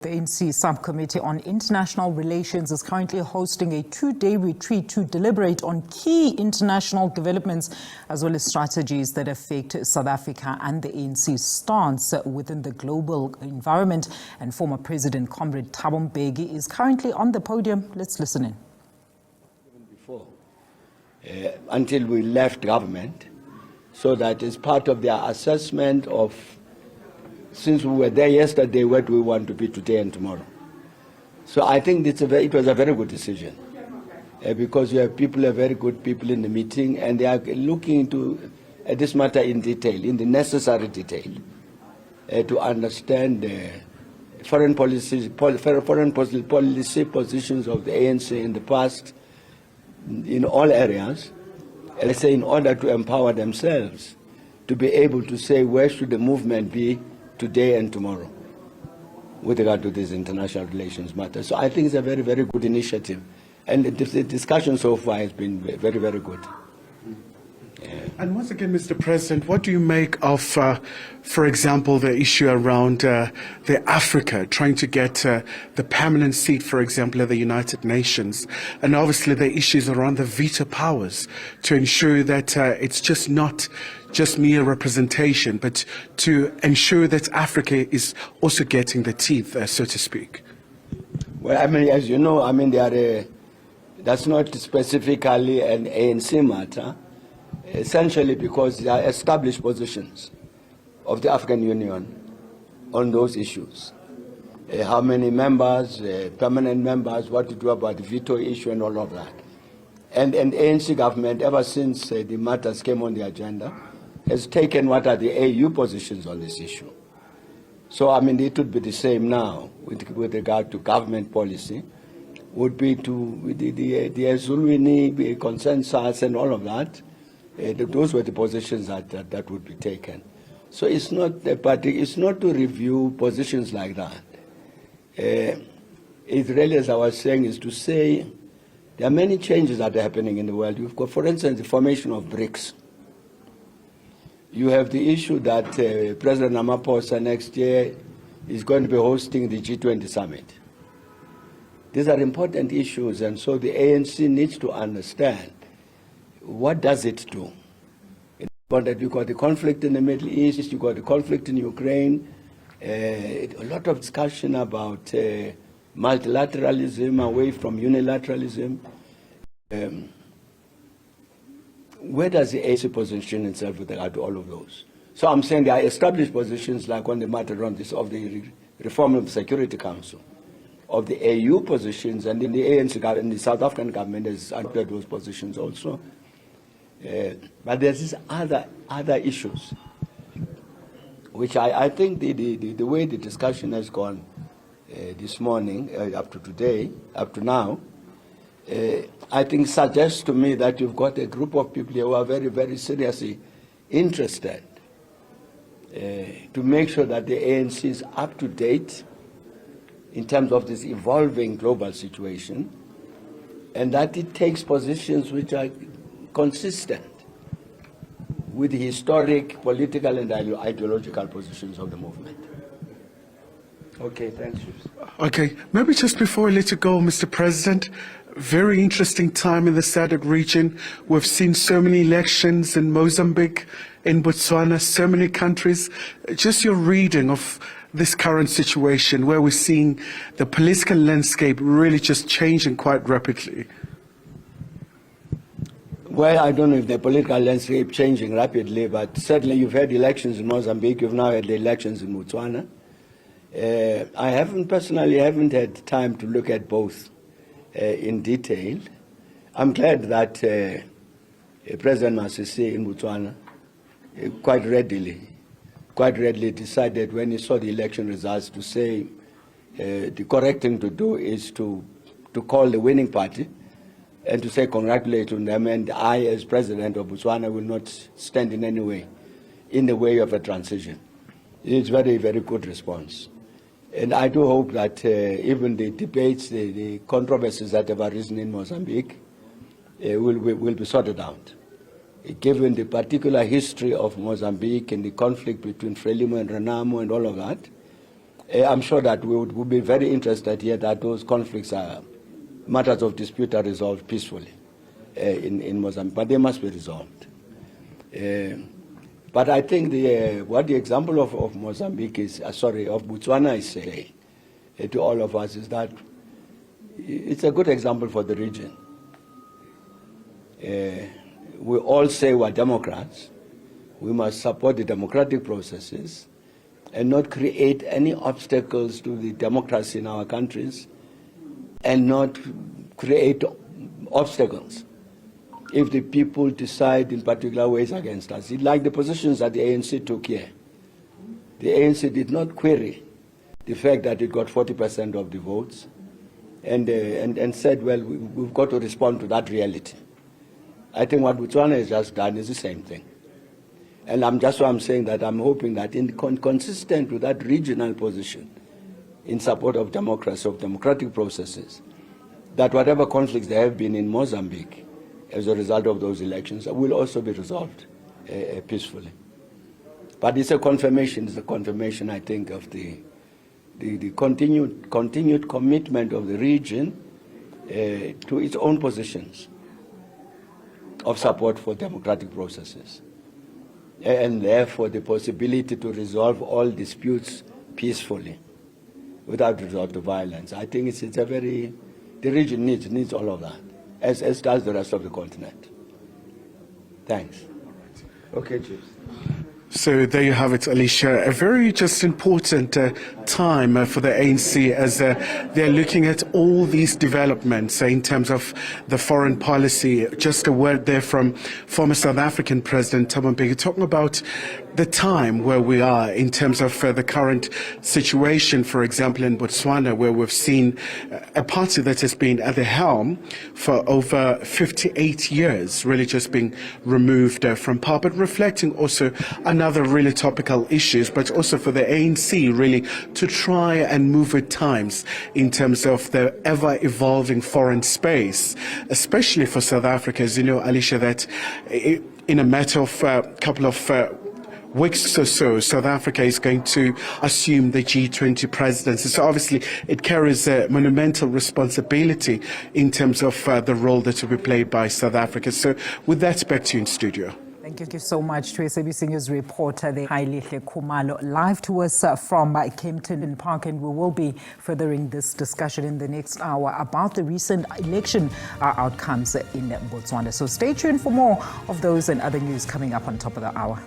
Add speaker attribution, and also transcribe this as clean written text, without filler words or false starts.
Speaker 1: The ANC Sub-Committee on International Relations is currently hosting a two-day retreat to deliberate on key international developments as well as strategies that affect South Africa and the ANC's stance within the global environment. And former President comrade Thabo Mbeki is currently on the podium. Let's listen in.
Speaker 2: Before, until we left government, so that as part of their assessment of since we were there yesterday, where do we want to be today and tomorrow? So I think it was a very good decision because you have very good people in the meeting, and they are looking into this matter in detail, in the necessary detail, to understand foreign policy positions of the ANC in the past, in all areas, let's say in order to empower themselves to be able to say where should the movement be today and tomorrow with regard to this international relations matter. So I think it's a very, very good initiative. And the discussion so far has been very, very good.
Speaker 3: And once again, Mr. President, what do you make of, for example, the issue around the Africa trying to get the permanent seat, for example, at the United Nations, and obviously the issues around the veto powers to ensure that it's just not just mere representation, but to ensure that Africa is also getting the teeth, so to speak?
Speaker 2: Well, I mean, as you know, I mean, that's not specifically an ANC matter. Essentially because there are established positions of the African Union on those issues. How many members, permanent members, what to do about the veto issue and all of that. And ANC government, ever since the matters came on the agenda, has taken what are the AU positions on this issue. So, I mean, it would be the same now with regard to government policy, would be to the Zuluini consensus and all of that. Those were the positions that would be taken. So it's not it's not to review positions like that. It really, as I was saying, is to say there are many changes that are happening in the world. You've got, for instance, the formation of BRICS. You have the issue that President Ramaphosa next year is going to be hosting the G20 summit. These are important issues, and so the ANC needs to understand what does it do? You've got the conflict in the Middle East, you've got the conflict in Ukraine, a lot of discussion about multilateralism away from unilateralism. Where does the ANC position itself with regard to all of those? So I'm saying there are established positions like on the matter on this of the reform of the Security Council, of the AU positions, and in the ANC government, the South African government has adopted those positions also. But there's these other issues, which I think the way the discussion has gone this morning, up to today, up to now, I think suggests to me that you've got a group of people who are very, very seriously interested to make sure that the ANC is up to date in terms of this evolving global situation, and that it takes positions which are consistent with the historic political and ideological positions of the movement. Okay, thanks.
Speaker 3: Okay, maybe just before I let you go, Mr. President, very interesting time in the SADC region. We've seen so many elections in Mozambique, in Botswana, so many countries. Just your reading of this current situation where we're seeing the political landscape really just changing quite rapidly.
Speaker 2: Well, I don't know if the political landscape changing rapidly, but certainly you've had elections in Mozambique, you've now had the elections in Botswana. I personally haven't had time to look at both in detail. I'm glad that President Masisi in Botswana quite readily decided when he saw the election results to say the correct thing to do is to call the winning party and to say congratulate on them, and I, as president of Botswana, will not stand in any way in the way of a transition. It's a very, very good response. And I do hope that even the debates, the controversies that have arisen in Mozambique will be sorted out. Given the particular history of Mozambique and the conflict between Frelimo and Renamo and all of that, I'm sure that we would be very interested here that those conflicts are matters of dispute are resolved peacefully in Mozambique, but they must be resolved. But I think what the example of Mozambique is, of Botswana is saying to all of us is that it's a good example for the region. We all say we're Democrats. We must support the democratic processes and not create any obstacles to the democracy in our countries and not create obstacles if the people decide in particular ways against us. Like the positions that the ANC took here. The ANC did not query the fact that it got 40% of the votes and said, well, we've got to respond to that reality. I think what Botswana has just done is the same thing. And I'm saying that I'm hoping that consistent with that regional position in support of democracy, of democratic processes, that whatever conflicts there have been in Mozambique as a result of those elections will also be resolved peacefully. But it's a confirmation, I think, of the continued commitment of the region to its own positions of support for democratic processes, and therefore the possibility to resolve all disputes peacefully without resort to violence. I think the region needs all of that, as does the rest of the continent. Thanks. Okay, Chief.
Speaker 3: So there you have it, Alicia. A very just important time for the ANC as they're looking at all these developments in terms of the foreign policy. Just a word there from former South African President Thabo Mbeki talking about the time where we are in terms of the current situation, for example, in Botswana, where we've seen a party that has been at the helm for over 58 years, really just being removed from power, but reflecting also another really topical issues, but also for the ANC really to try and move with times in terms of the ever-evolving foreign space, especially for South Africa. As you know, Alicia, that in a matter of a couple of weeks or so, South Africa is going to assume the G20 presidency. So obviously it carries a monumental responsibility in terms of the role that will be played by South Africa. So with that, back to you in studio.
Speaker 1: Thank you so much to SABC News reporter Khayelihle Khumalo, live to us from Kempton Park, and we will be furthering this discussion in the next hour about the recent election outcomes in Botswana. So stay tuned for more of those and other news coming up on top of the hour.